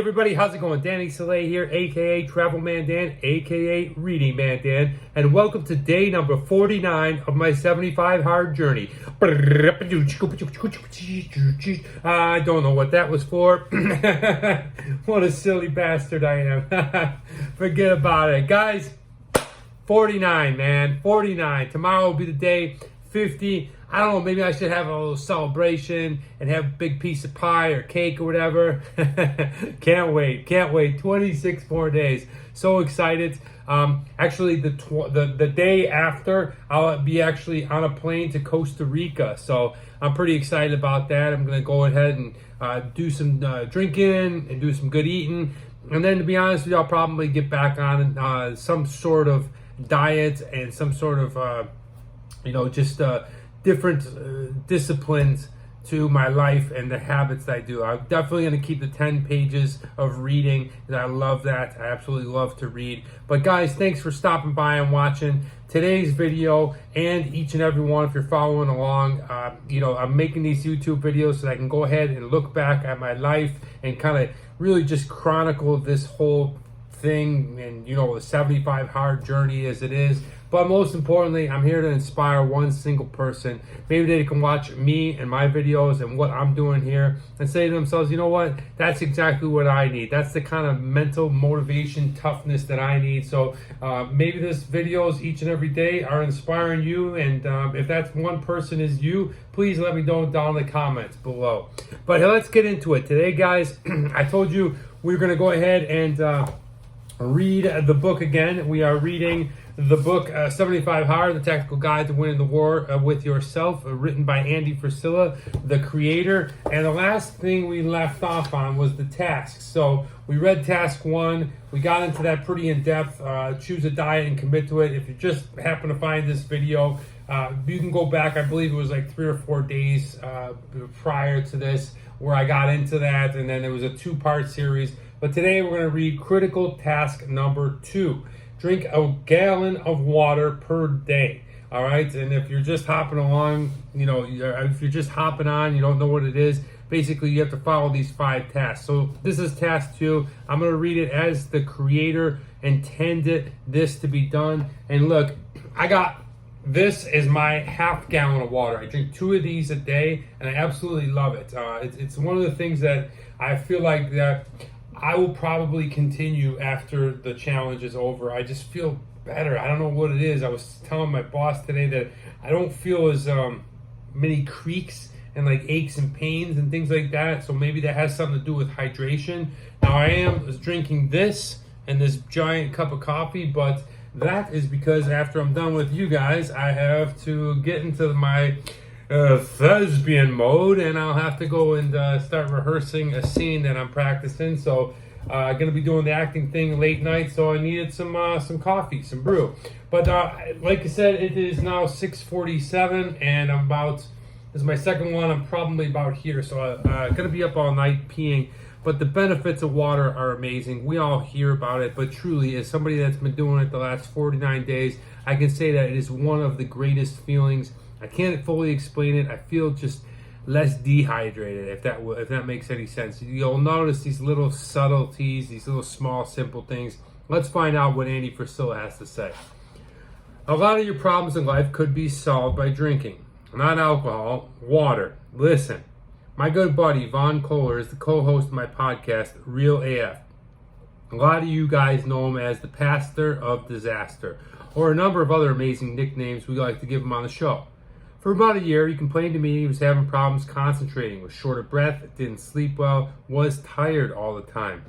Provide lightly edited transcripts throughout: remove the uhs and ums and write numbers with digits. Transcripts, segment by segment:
Everybody, how's it going? Danny Soleil here, aka Travel Man Dan, aka Reading Man Dan, and welcome to day number 49 of my 75 hard journey. I don't know what that was for. What a silly bastard I am. Forget about it. Guys, 49, man. 49. Tomorrow will be the day. 50. I don't know, maybe I should have a little celebration and have a big piece of pie or cake or whatever. Can't wait. 26 more days. So excited. Actually, the day after, I'll be actually on a plane to Costa Rica. So I'm pretty excited about that. I'm going to go ahead and do some drinking and do some good eating. And then, to be honest with you, I'll probably get back on some sort of diet and some sort of, different disciplines to my life and the habits that I do. I'm definitely going to keep the 10 pages of reading. I love that. I absolutely love to read. But guys, thanks for stopping by and watching today's video, and each and every one if you're following along. I'm making these YouTube videos so that I can go ahead and look back at my life and kind of really just chronicle this whole thing and the 75 hard journey as it is. But most importantly, I'm here to inspire one single person. Maybe they can watch me and my videos and what I'm doing here and say to themselves, you know what, that's exactly what I need. That's the kind of mental motivation, toughness that I need. So maybe this videos each and every day are inspiring you. And if that one person is you, please let me know down in the comments below. But let's get into it. Today, guys, I told you we're going to go ahead and read the book again. We are reading the book 75 Hard, The Tactical Guide to Winning the War with Yourself, written by Andy Frisella, the creator. And the last thing we left off on was the tasks. So we read task 1. We got into that pretty in depth. Choose a diet and commit to it. If you just happen to find this video, you can go back. I believe it was like 3 or 4 days prior to this where I got into that. And then it was a 2-part series. But today we're going to read critical task number 2. Drink a gallon of water per day. All right. And if you're just hopping along, if you're just hopping on, you don't know what it is. Basically, you have to follow these 5 tasks. So this is task 2. I'm going to read it as the creator intended this to be done. And look, this is my half gallon of water. I drink 2 of these a day, and I absolutely love it. It's one of the things that I feel like that I will probably continue after the challenge is over. I just feel better. I don't know what it is. I was telling my boss today that I don't feel as many creaks and like aches and pains and things like that. So maybe that has something to do with hydration. Now I am drinking this and this giant cup of coffee, but that is because after I'm done with you guys, I have to get into my thespian mode, and I'll have to go and start rehearsing a scene that I'm practicing. So I'm gonna be doing the acting thing late night, so I needed some coffee, some brew. But like I said, it is now 6:47, and this is my second one. I'm probably about here, so I'm gonna be up all night peeing. But the benefits of water are amazing. We all hear about it, but truly, as somebody that's been doing it the last 49 days, I can say that it is one of the greatest feelings. I can't fully explain it. I feel just less dehydrated, if that makes any sense. You'll notice these little subtleties, these little small, simple things. Let's find out what Andy Frisella has to say. A lot of your problems in life could be solved by drinking. Not alcohol, water. Listen, my good buddy Vaughn Kohler is the co-host of my podcast, Real AF. A lot of you guys know him as the Pastor of Disaster, or a number of other amazing nicknames we like to give him on the show. For about a year, he complained to me he was having problems concentrating, was short of breath, didn't sleep well, was tired all the time,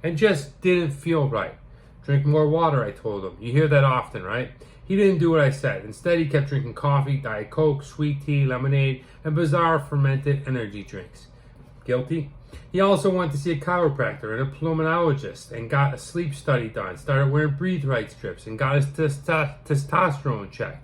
and just didn't feel right. Drink more water, I told him. You hear that often, right? He didn't do what I said. Instead, he kept drinking coffee, Diet Coke, sweet tea, lemonade, and bizarre fermented energy drinks. Guilty? He also went to see a chiropractor and a pulmonologist and got a sleep study done, started wearing breathe right strips, and got his testosterone checked.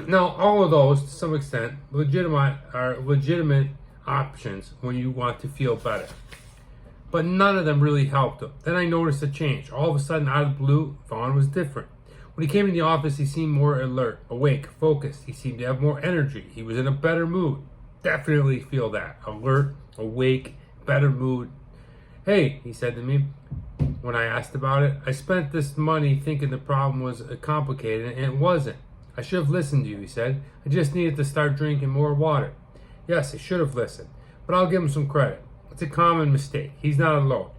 Now, all of those, to some extent, are legitimate options when you want to feel better. But none of them really helped him. Then I noticed a change. All of a sudden, out of the blue, Vaughn was different. When he came in the office, he seemed more alert, awake, focused. He seemed to have more energy. He was in a better mood. Definitely feel that. Alert, awake, better mood. Hey, he said to me when I asked about it, I spent this money thinking the problem was complicated, and it wasn't. I should have listened to you, he said. I just needed to start drinking more water. Yes, I should have listened, but I'll give him some credit. It's a common mistake. He's not alone.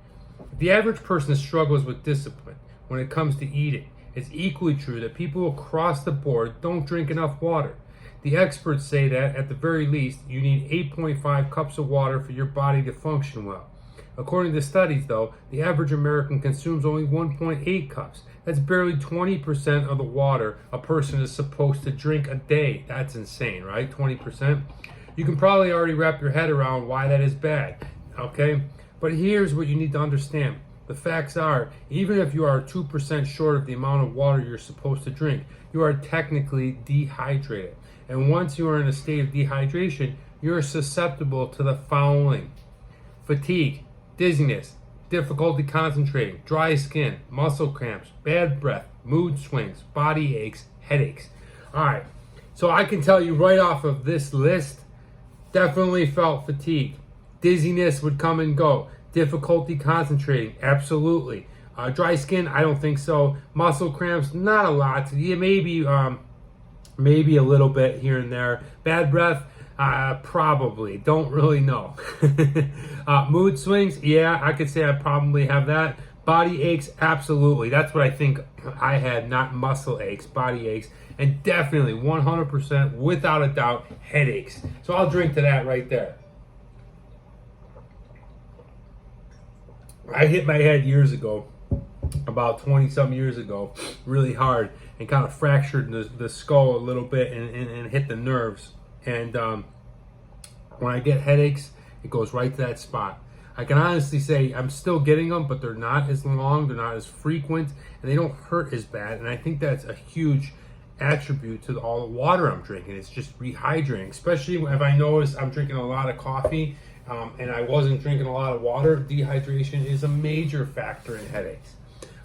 If the average person struggles with discipline when it comes to eating, it's equally true that people across the board don't drink enough water. The experts say that, at the very least, you need 8.5 cups of water for your body to function well. According to studies, though, the average American consumes only 1.8 cups. That's barely 20% of the water a person is supposed to drink a day. That's insane, right? 20%. You can probably already wrap your head around why that is bad, okay? But here's what you need to understand. The facts are, even if you are 2% short of the amount of water you're supposed to drink, you are technically dehydrated. And once you are in a state of dehydration, you're susceptible to the following: fatigue, dizziness, difficulty concentrating, dry skin, muscle cramps, bad breath, mood swings, body aches, headaches. All right, so I can tell you right off of this list, definitely felt fatigue. Dizziness would come and go. Difficulty concentrating, absolutely. Dry skin, I don't think so. Muscle cramps, not a lot. Yeah, maybe a little bit here and there. Bad breath, probably. Don't really know. Mood swings, yeah, I could say I probably have that. Body aches, absolutely. That's what I think I had, not muscle aches, body aches. And definitely, 100%, without a doubt, headaches. So I'll drink to that right there. I hit my head years ago, about 20-some years ago, really hard, and kind of fractured the skull a little bit and hit the nerves. And when I get headaches, it goes right to that spot. I can honestly say I'm still getting them, but they're not as long, they're not as frequent, and they don't hurt as bad. And I think that's a huge attribute to all the water I'm drinking. It's just rehydrating, especially if I notice I'm drinking a lot of coffee and I wasn't drinking a lot of water. Dehydration is a major factor in headaches.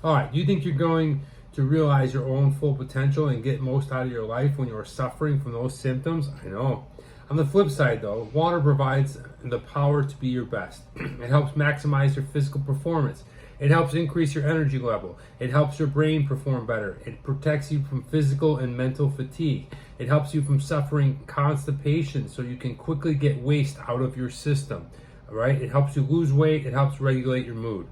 All right, you think you're going to realize your own full potential and get most out of your life when you're suffering from those symptoms? I know. On the flip side, though, water provides the power to be your best. It helps maximize your physical performance. It helps increase your energy level. It helps your brain perform better. It protects you from physical and mental fatigue. It helps you from suffering constipation so you can quickly get waste out of your system. All right? It helps you lose weight. It helps regulate your mood.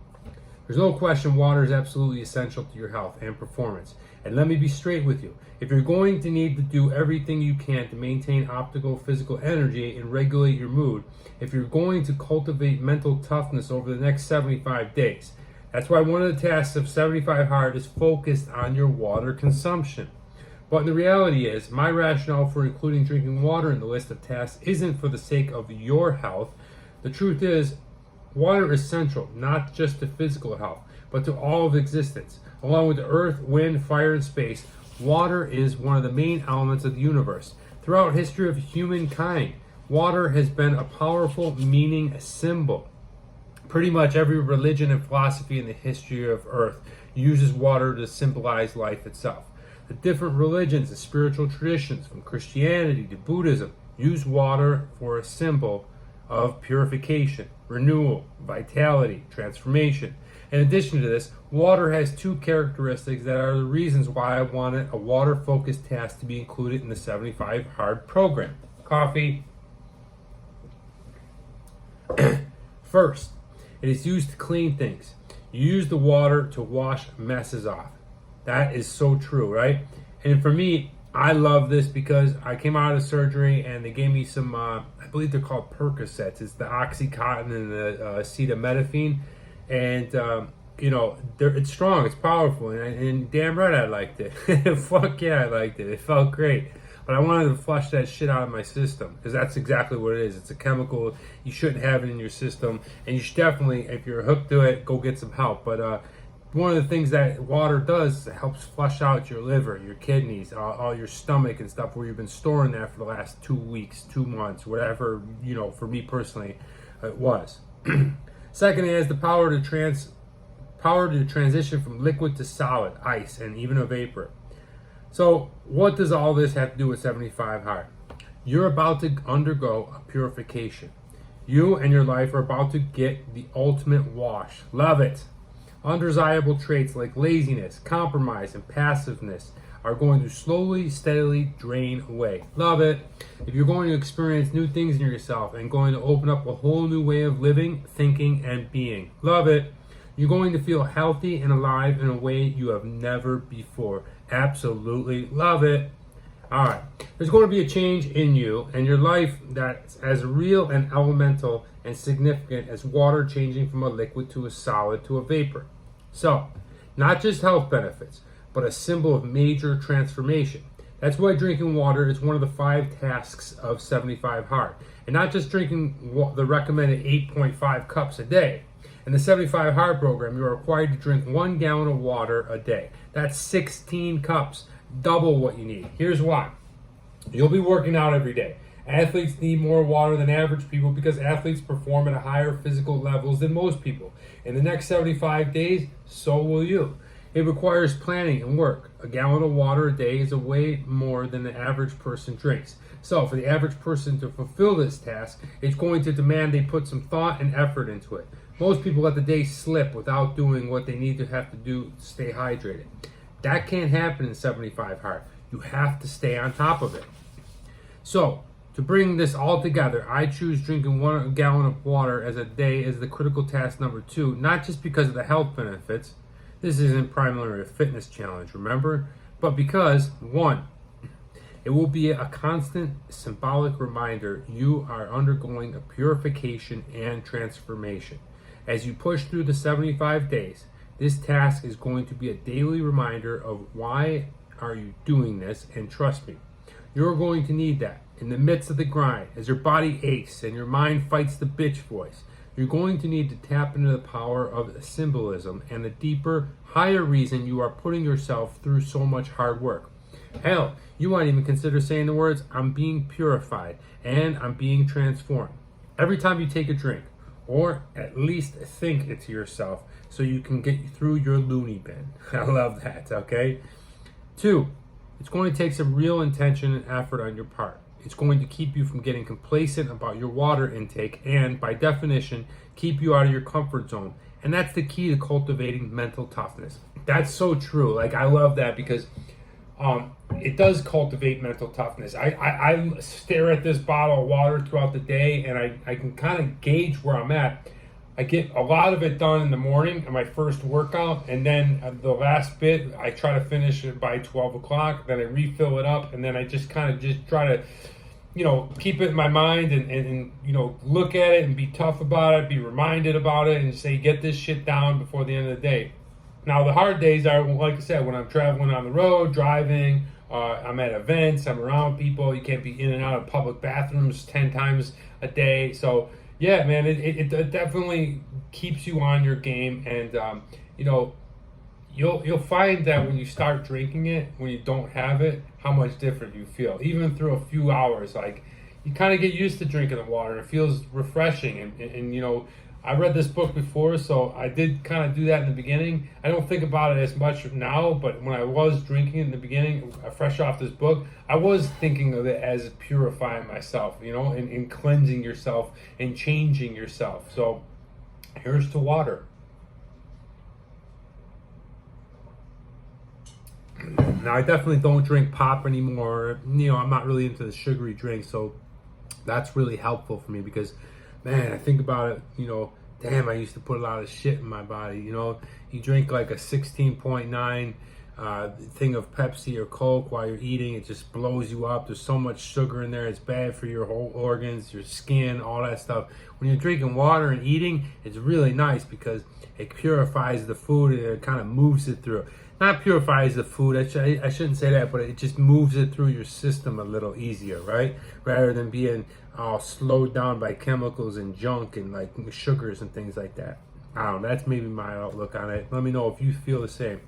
There's no question water is absolutely essential to your health and performance. And let me be straight with you. If you're going to need to do everything you can to maintain optimal physical energy and regulate your mood, if you're going to cultivate mental toughness over the next 75 days, that's why one of the tasks of 75 Hard is focused on your water consumption. But the reality is, my rationale for including drinking water in the list of tasks isn't for the sake of your health. The truth is, water is central, not just to physical health, but to all of existence. Along with the earth, wind, fire, and space, water is one of the main elements of the universe. Throughout history of humankind, water has been a powerful meaning symbol. Pretty much every religion and philosophy in the history of earth uses water to symbolize life itself. The different religions and spiritual traditions, from Christianity to Buddhism, use water for a symbol of purification, renewal, vitality, transformation. In addition to this, water has two characteristics that are the reasons why I wanted a water-focused task to be included in the 75 Hard program. Coffee. First, it is used to clean things. You use the water to wash messes off. That is so true, right? And for me, I love this because I came out of surgery and they gave me some, I believe they're called Percocets. It's the Oxycontin and the acetaminophen. And, it's strong, it's powerful. And damn right I liked it. Fuck yeah, I liked it. It felt great. But I wanted to flush that shit out of my system because that's exactly what it is. It's a chemical. You shouldn't have it in your system. And you should definitely, if you're hooked to it, go get some help. But one of the things that water does is it helps flush out your liver, your kidneys, all your stomach and stuff where you've been storing that for the last 2 weeks, 2 months, whatever, for me personally, it was. Second, it has the power to transition from liquid to solid, ice, and even a vapor. So what does all this have to do with 75 Hard? You're about to undergo a purification. You and your life are about to get the ultimate wash. Love it. Undesirable traits like laziness, compromise, and passiveness are going to slowly, steadily drain away. Love it. If you're going to experience new things in yourself and going to open up a whole new way of living, thinking, and being. Love it. You're going to feel healthy and alive in a way you have never before. Absolutely love it. All right. There's going to be a change in you and your life that's as real and elemental and significant as water changing from a liquid to a solid to a vapor. So, not just health benefits, but a symbol of major transformation. That's why drinking water is one of the 5 tasks of 75 Hard. And not just drinking the recommended 8.5 cups a day. In the 75 Hard program, you are required to drink 1 gallon of water a day. That's 16 cups, double what you need. Here's why. You'll be working out every day. Athletes need more water than average people because athletes perform at higher physical levels than most people. In the next 75 days, so will you. It requires planning and work. A gallon of water a day is a way more than the average person drinks. So for the average person to fulfill this task, it's going to demand they put some thought and effort into it. Most people let the day slip without doing what they need to have to do to stay hydrated. That can't happen in 75 Hard. You have to stay on top of it. So, to bring this all together, I choose drinking 1 gallon of water as a day as the critical task number 2, not just because of the health benefits. This isn't primarily a fitness challenge, remember? But because, 1, it will be a constant symbolic reminder you are undergoing a purification and transformation. As you push through the 75 days, this task is going to be a daily reminder of why are you doing this, and trust me, you're going to need that. In the midst of the grind, as your body aches and your mind fights the bitch voice, you're going to need to tap into the power of symbolism and the deeper, higher reason you are putting yourself through so much hard work. Hell, you might even consider saying the words, I'm being purified and I'm being transformed. Every time you take a drink, or at least think it to yourself so you can get through your loony bin. I love that, okay? 2, it's going to take some real intention and effort on your part. It's going to keep you from getting complacent about your water intake and, by definition, keep you out of your comfort zone. And that's the key to cultivating mental toughness. That's so true. Like, I love that because it does cultivate mental toughness. I stare at this bottle of water throughout the day and I can kind of gauge where I'm at. I get a lot of it done in the morning in my first workout, and then the last bit, I try to finish it by 12 o'clock, then I refill it up, and then I just kind of just try to, keep it in my mind and look at it and be tough about it, be reminded about it, and say, get this shit down before the end of the day. Now, the hard days are, like I said, when I'm traveling on the road, driving, I'm at events, I'm around people, you can't be in and out of public bathrooms 10 times a day, so yeah, man, it definitely keeps you on your game, and you'll find that when you start drinking it, when you don't have it, how much different you feel. Even through a few hours, like you kind of get used to drinking the water, and it feels refreshing. And I read this book before, so I did kind of do that in the beginning. I don't think about it as much now, but when I was drinking in the beginning, fresh off this book, I was thinking of it as purifying myself, and cleansing yourself and changing yourself. So here's to water. Now, I definitely don't drink pop anymore. I'm not really into the sugary drinks, so that's really helpful for me because, man, I think about it, damn, I used to put a lot of shit in my body. You drink like a 16.9 thing of Pepsi or Coke while you're eating, it just blows you up. There's so much sugar in there. It's bad for your whole organs, your skin, all that stuff. When you're drinking water and eating, it's really nice because it purifies the food and it kind of moves it through. Not purifies the food, I shouldn't say that, but it just moves it through your system a little easier, right? Rather than being slowed down by chemicals and junk and like sugars and things like that. I don't know, that's maybe my outlook on it. Let me know if you feel the same.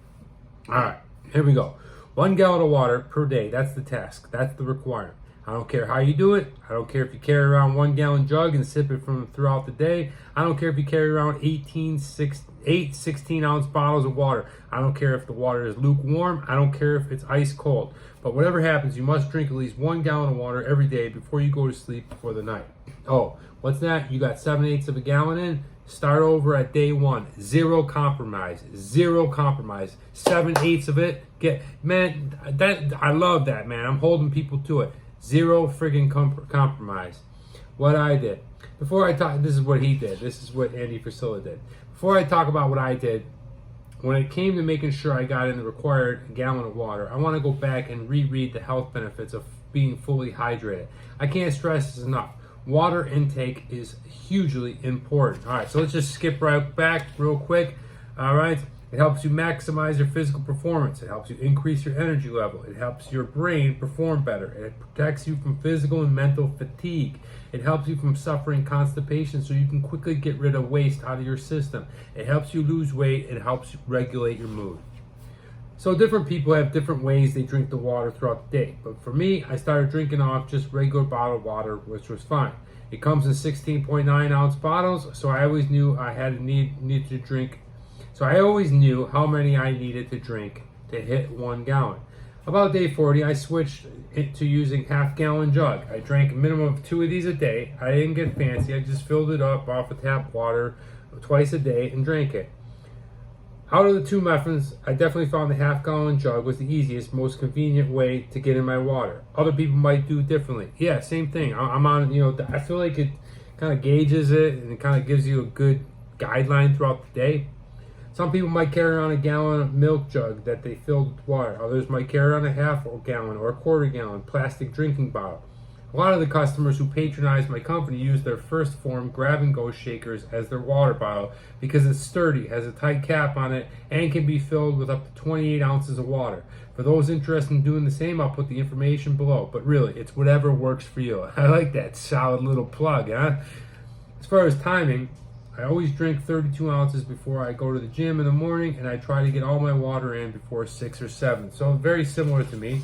All right, here we go. 1 gallon of water per day, that's the task, that's the requirement. I don't care how you do it. I don't care if you carry around 1 gallon jug and sip it from throughout the day. I don't care if you carry around 16-ounce bottles of water. I don't care if the water is lukewarm. I don't care if it's ice cold. But whatever happens, you must drink at least 1 gallon of water every day before you go to sleep for the night. Oh, what's that? You got 7/8 of a gallon in? Start over at day 1. Zero compromise. 7/8 of it. Man, I love that, man. I'm holding people to it. Zero friggin' compromise. What I did. Before I talk, this is what he did. This is what Andy Frisella did. Before I talk about what I did, when it came to making sure I got in the required gallon of water, I want to go back and reread the health benefits of being fully hydrated. I can't stress this enough. Water intake is hugely important. All right, so let's just skip right back real quick. All right, it helps you maximize your physical performance. It helps you increase your energy level. It helps your brain perform better. It protects you from physical and mental fatigue. It helps you from suffering constipation so you can quickly get rid of waste out of your system. It helps you lose weight. It helps regulate your mood. So different people have different ways they drink the water throughout the day. But for me, I started drinking off just regular bottled water, which was fine. It comes in 16.9-ounce bottles, so I always knew I had need to drink. So I always knew how many I needed to drink to hit 1 gallon. About day 40, I switched to using half-gallon jug. I drank a minimum of 2 of these a day. I didn't get fancy. I just filled it up off of tap water twice a day and drank it. Out of the 2 methods, I definitely found the half-gallon jug was the easiest, most convenient way to get in my water. Other people might do differently. Yeah, same thing. I'm on, I feel like it kind of gauges it and it kind of gives you a good guideline throughout the day. Some people might carry on a gallon milk jug that they filled with water. Others might carry on a half gallon or a quarter gallon plastic drinking bottle. A lot of the customers who patronize my company use their First Form grab-and-go shakers as their water bottle because it's sturdy, has a tight cap on it, and can be filled with up to 28 ounces of water. For those interested in doing the same, I'll put the information below. But really, it's whatever works for you. I like that solid little plug, huh? As far as timing, I always drink 32 ounces before I go to the gym in the morning, and I try to get all my water in before 6 or 7. So very similar to me.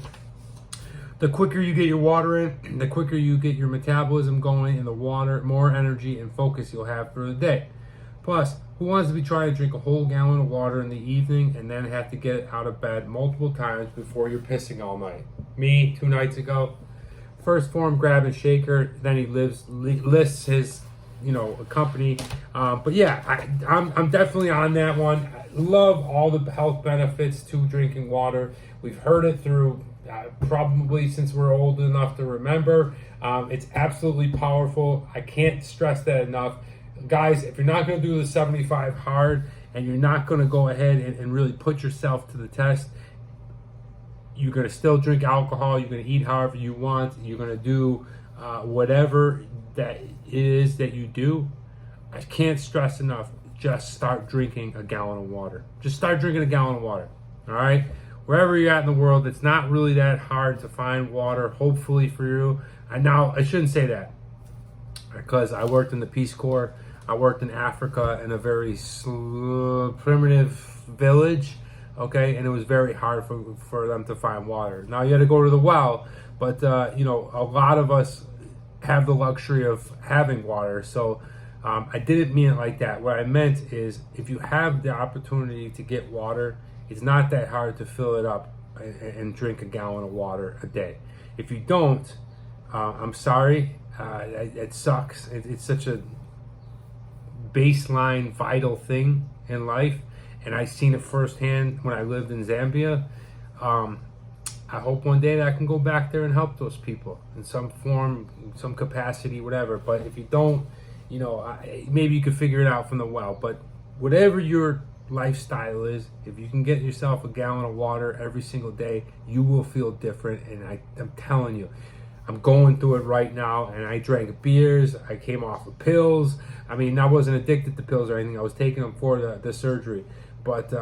The quicker you get your water in, the quicker you get your metabolism going in the water, more energy and focus you'll have for the day. Plus, who wants to be trying to drink a whole gallon of water in the evening and then have to get out of bed multiple times before you're pissing all night? Me, 2 nights ago. First Form grab and shaker, then he lists his company. But yeah, I'm definitely on that one. I love all the health benefits to drinking water. We've heard it through probably since we're old enough to remember. It's absolutely powerful. I can't stress that enough. Guys, if you're not going to do the 75 hard and you're not going to go ahead and really put yourself to the test, you're going to still drink alcohol, you're going to eat however you want, you're going to do whatever that is that you do. I can't stress enough, just start drinking a gallon of water. Just start drinking a gallon of water, all right? Wherever you're at in the world, it's not really that hard to find water, hopefully for you. And now, I shouldn't say that, because I worked in the Peace Corps. I worked in Africa in a very primitive village, okay? And it was very hard for them to find water. Now, you had to go to the well, but, a lot of us have the luxury of having water. So I didn't mean it like that. What I meant is if you have the opportunity to get water, it's not that hard to fill it up and drink a gallon of water a day. If you don't, I'm sorry, it sucks. It's such a baseline vital thing in life, and I've seen it firsthand when I lived in Zambia. I hope one day that I can go back there and help those people in some form, some capacity, whatever. But if you don't, maybe you could figure it out from the well. But whatever your lifestyle is, if you can get yourself a gallon of water every single day, you will feel different. And I'm telling you, I'm going through it right now. And I drank beers. I came off of pills. I mean, I wasn't addicted to pills or anything. I was taking them for the surgery. But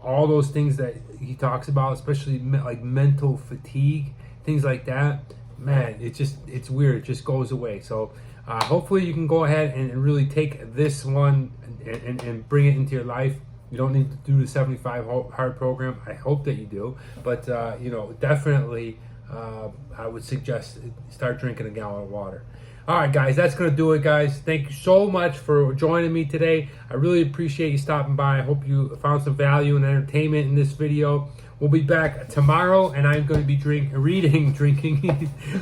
all those things that he talks about, especially like mental fatigue, things like that, man, it's weird. It just goes away. So hopefully you can go ahead and really take this one and bring it into your life. You don't need to do the 75 hard program. I hope that you do. But, definitely I would suggest start drinking a gallon of water. All right, guys, that's going to do it, guys. Thank you so much for joining me today. I really appreciate you stopping by. I hope you found some value and entertainment in this video. We'll be back tomorrow, and I'm going to be reading.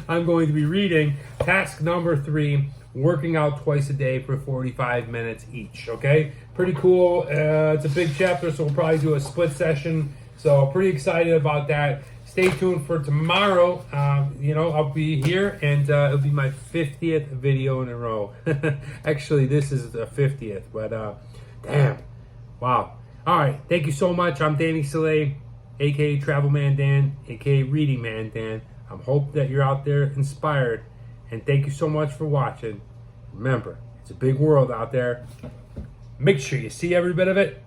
I'm going to be reading task number 3, working out twice a day for 45 minutes each, okay? Pretty cool. It's a big chapter, so we'll probably do a split session. So pretty excited about that. Stay tuned for tomorrow. I'll be here, and it'll be my 50th video in a row. Actually, this is the 50th, but damn. Wow. All right. Thank you so much. I'm Danny Saleh, a.k.a. Travel Man Dan, a.k.a. Reading Man Dan. I hope that you're out there inspired, and thank you so much for watching. Remember, it's a big world out there. Make sure you see every bit of it.